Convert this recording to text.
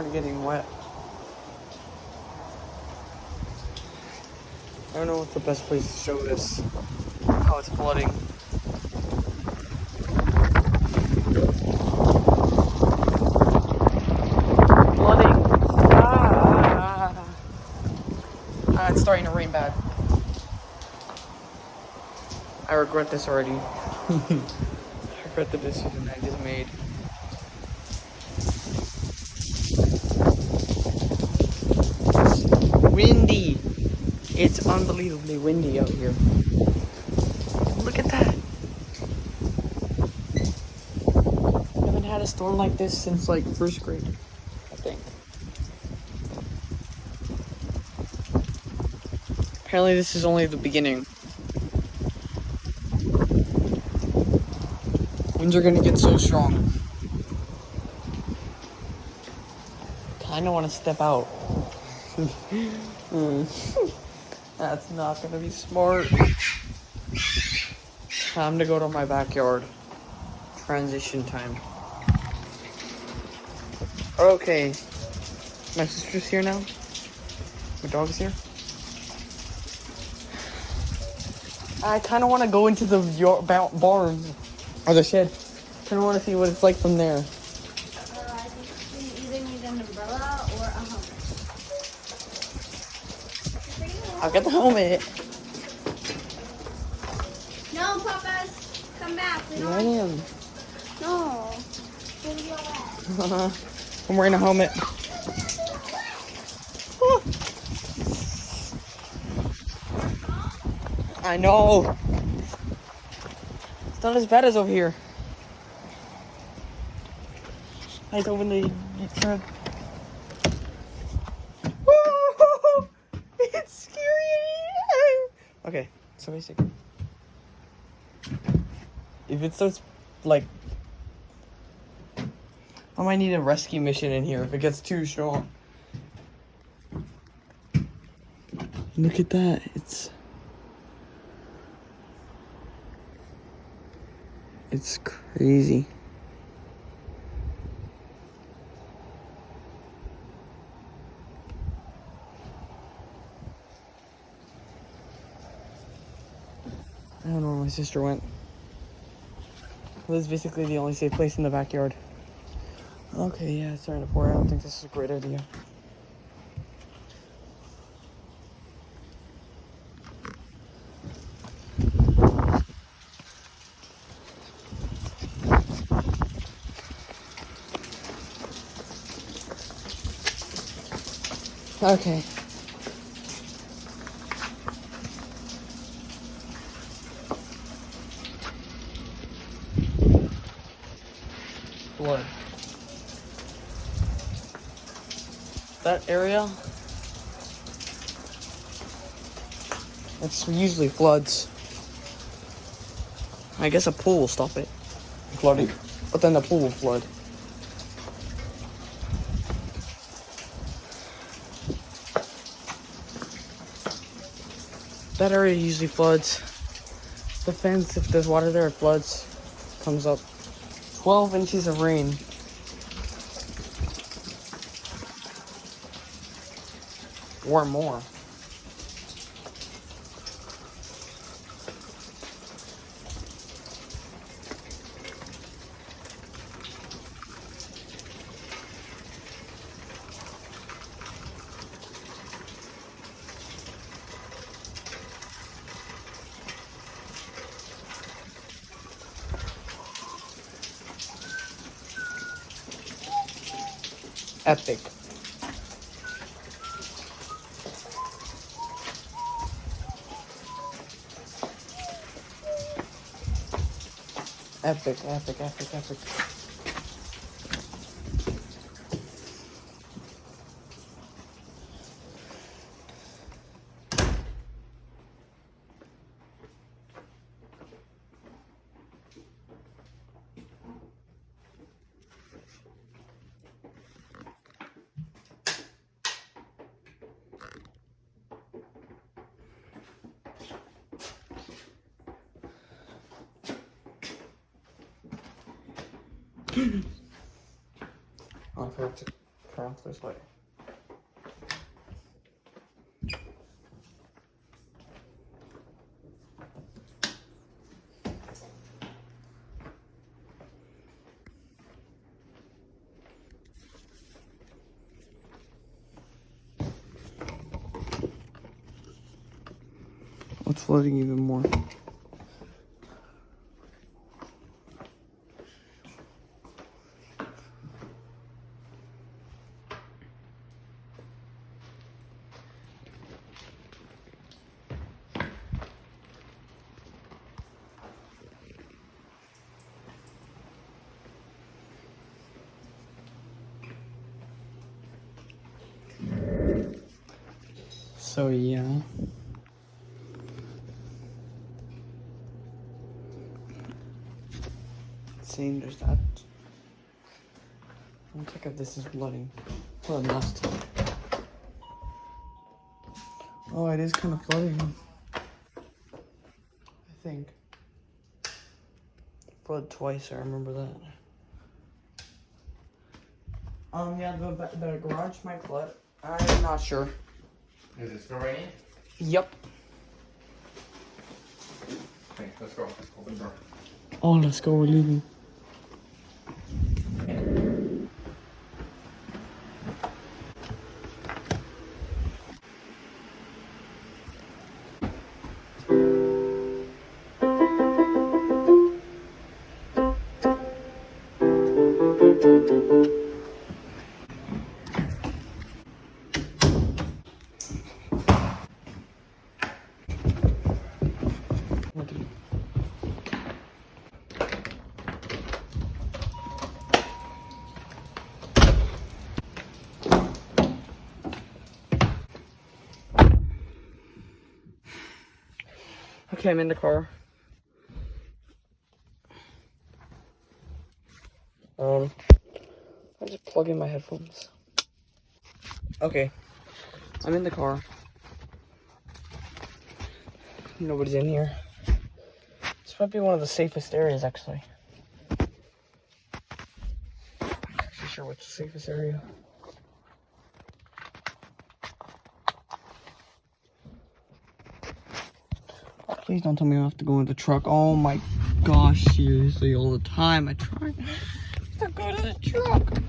aren't getting wet. I don't know what's the best place to show this. How it's flooding. Flooding. It's starting to rain bad. I regret this already. I regret the decision I just made. It's windy. It's unbelievably windy out here. Look at that. I haven't had a storm like this since like first grade, I think. Apparently this is only the beginning. Winds are gonna get so strong. Kinda wanna step out. That's not gonna be smart. Time to go to my backyard. Transition time. Okay. My sister's here now. My dog's here. I kind of want to go into the barn or the shed. Kind of want to see what it's like from there. I think you either need an umbrella or a helmet. I'll get the helmet. No, Papas, come back. We Yeah, don't I am. No. We'll get wet. I'm wearing a helmet. I know. It's not as bad as over here. I open the truck. Woo! It's scary. Okay, so basically, if it starts like, I might need a rescue mission in here if it gets too strong. Look at that. It's crazy. I don't know where my sister went. This is basically the only safe place in the backyard. Okay, yeah, it's starting to pour. I don't think this is a great idea. Okay. Flood. That area, it's usually floods. I guess a pool will stop it flooding, but then the pool will flood. That area usually floods. The fence, if there's water there, it floods. Comes up. 12 inches of rain. Or more. Epic. Epic, epic, epic, epic. Oh, I forgot to turn off this light. It's flooding even more. So yeah. Seeing there's that. I'll check if this is flooding. Flood last time. Oh, it is kind of flooding. I think. Flood twice, I remember that. Yeah, the garage might flood. I'm not sure. Is it still raining? Yep. Okay, let's go. Open the door. Oh, let's go, we're leaving. Okay, I'm in the car. I just plug in my headphones. Okay, I'm in the car. Nobody's in here. This might be one of the safest areas, actually. I'm not actually sure what's the safest area. Please don't tell me I have to go in the truck. Oh my gosh, seriously, all the time I try to go to the truck.